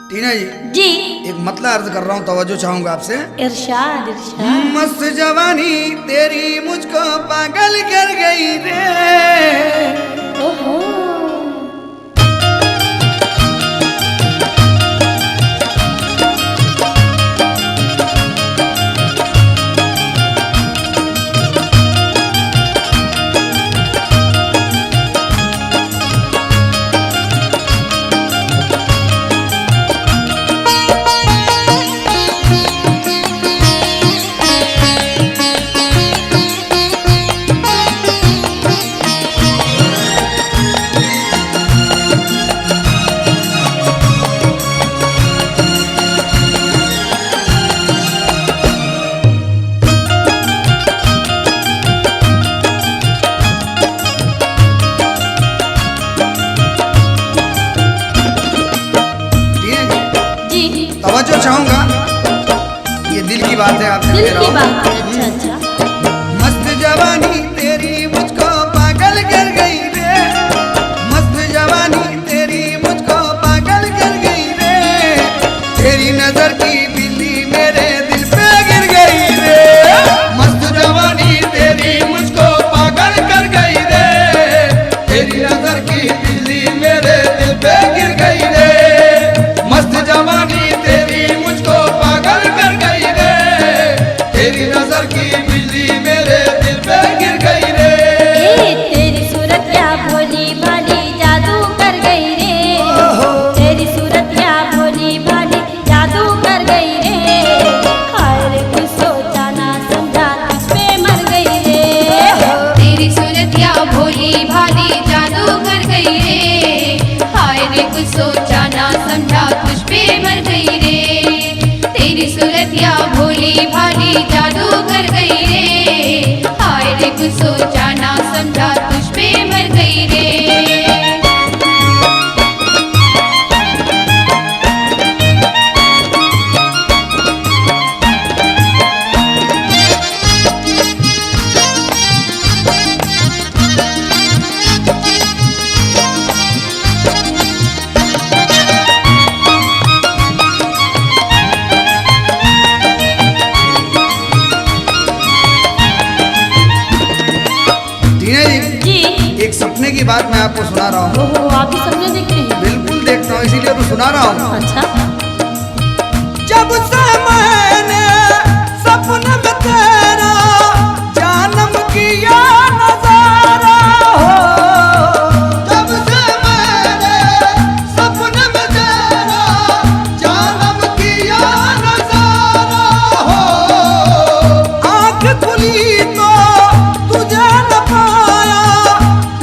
टीना जी जी एक मतला अर्ज कर रहा हूँ, तवज्जो चाहूंगा आपसे। इरशाद इरशाद। मस्त जवानी तेरी मुझको पागल कर गई रे। ओहो तवज्जो चाहूंगा, ये दिल की बात है, आपसे दिल कह रहा की हूं। बात है। अच्छा अच्छा। मस्त जवानी तेरी मुझको पागल कर गई रे। मस्त जवानी तेरी मुझको पागल कर गई रे। तेरी नजर की बिल्ली मेरे दिल पे गिर गई रे। मस्त जवानी तेरी मुझको पागल कर गई रे। तेरी नजर की बिल्ली मेरे दिल पे गिर गई रे। मस्त जवानी तेरी मुझको पागल कर गई रे। तेरी नजर की बिल्ली मेरे दिल पे गिर गई रे। तेरी सूरत क्या भोली भाली जादू कर गई रे। तेरी सूरत क्या भोली भाली जादू कर गई रे। हाय रे कुछ सोचा ना समझा तुझ पे मर गई रे। तेरी सूरत क्या भोली भाली जादू कर गई रे। हाय रे कुछ सोचा ना समझा तुझ पे मर गई रे। तेरी सूरत क्या भोली भाली जादू कर गई रे। हाय रे कुछ सोचा ना समझा तुझ पे मर गई रे। टीना जी जी एक सपने की बात मैं आपको सुना रहा हूँ। ओहो आप भी सपने देखते हैं? बिल्कुल देखता हूँ, इसीलिए तो सुना रहा हूँ। अच्छा जब से मैंने सपने में तेरा जन्म किया नजारा हो। जब से मैंने सपने में तेरा जन्म किया नजारा हो। आँख खुली तो तुझे न पाया,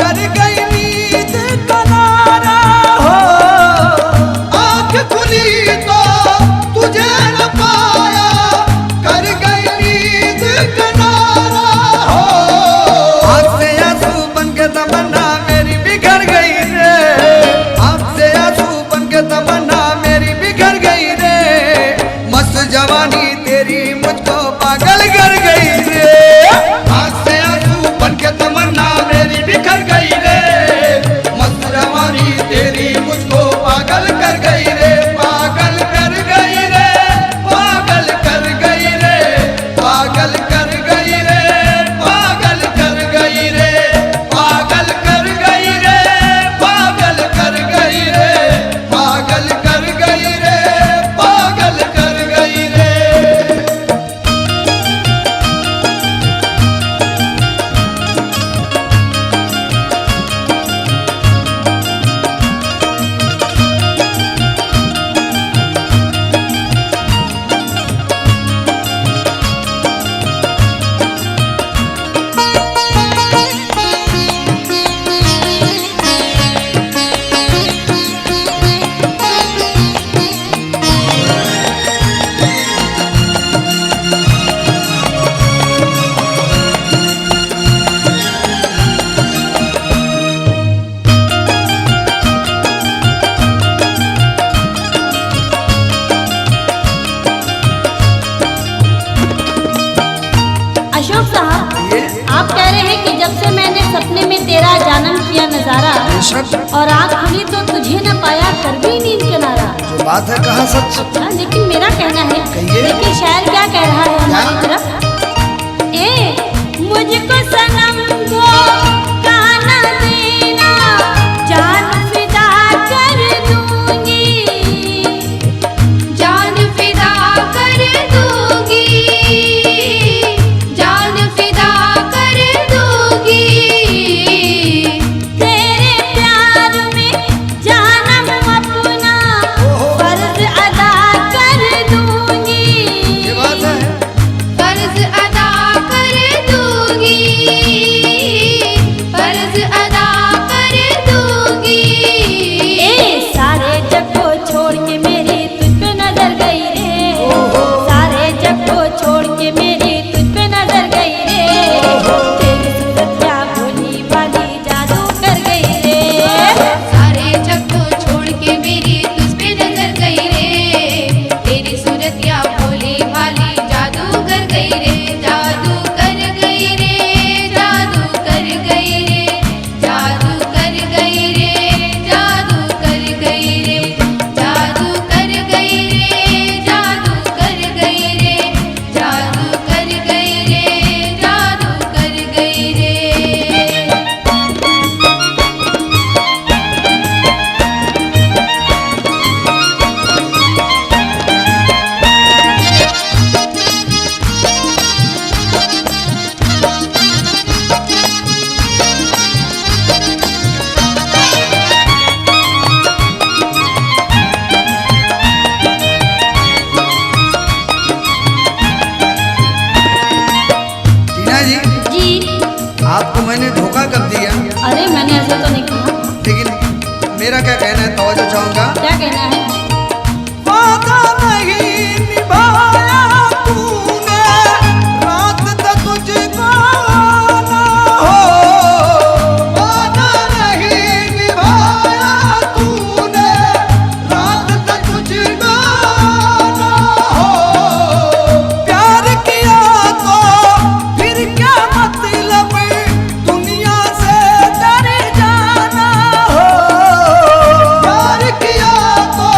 कर गई नींद किनारा हो। आँख खुली तो तुझे न पाया, कर गई नींद किनारा हो। आँख से आंसू बन के तमन्ना मेरी बिखर गई रे। आँख से आंसू बन के तमन्ना मेरी बिखर गई रे। मस्त जवानी तेरी मुझको पागल कर गई रे। आँख से आंसू बन के तमन्ना मेरी बिखर गई रे। मस्त जवानी तेरी मुझको पागल कर गई रे। पागल कर गई रे। पागल कर गई रे। पागल कर गई रे। पागल कर गई रे। पागल कर गई रे। पागल कर गई रे। पागल कर गई रे। पागल कर गई रे। सपने में तेरा जानम किया नजारा बेशक और आँख खुली तो तुझे न पाया कर भी नींद किनारा। जो बात है, कहाँ सच? अच्छा, लेकिन मेरा कहना है, कहिए। देखिए शायर क्या कह रहा है हमारी तरफ। मुझको सनम धोखा न देना, जान फिदा कर दूंगी, जान फिदा कर दूंगी, जान फिदा कर दूंगी, तेरे प्यार में जानम अपना फर्ज अदा कर दूंगी। ये बात है। फर्ज अदा कर दूंगी, फर्ज अदा कर दूंगी। सारे जग को छोड़ के मेरी तुझ पे नजर गई रे, सारे जग को छोड़ के मेरी तुझ पे नजर गई रे, तेरी सूरत क्या भोली भाली जादू कर गई रे। सारे जग को छोड़ के मेरी तुझ पे नजर गई रे, तेरी सूरत या भोली भाली जादू कर गई रे, जादू कर गई रे, जादू कर गई रे, जादू कर गई रे, जादू कर गई रे, जादू कर गई रे, जादू कर गई रे, जादू कर गई रे, जादू कर गई रे। टीना जी, जी, आपको मैंने धोखा कब दिया? अरे मैंने ऐसा तो नहीं कहा। लेकिन मेरा क्या कहना है, तवज्जो चाहूंगा। क्या कहना है? वादा नहीं निभाया तूने, रात तक तुझको ना हो। वादा नहीं निभाया तूने, रात तक तुझको ना हो। प्यार किया तो फिर क्या मतलब, दुनिया से डर जाना हो। प्यार किया तो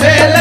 से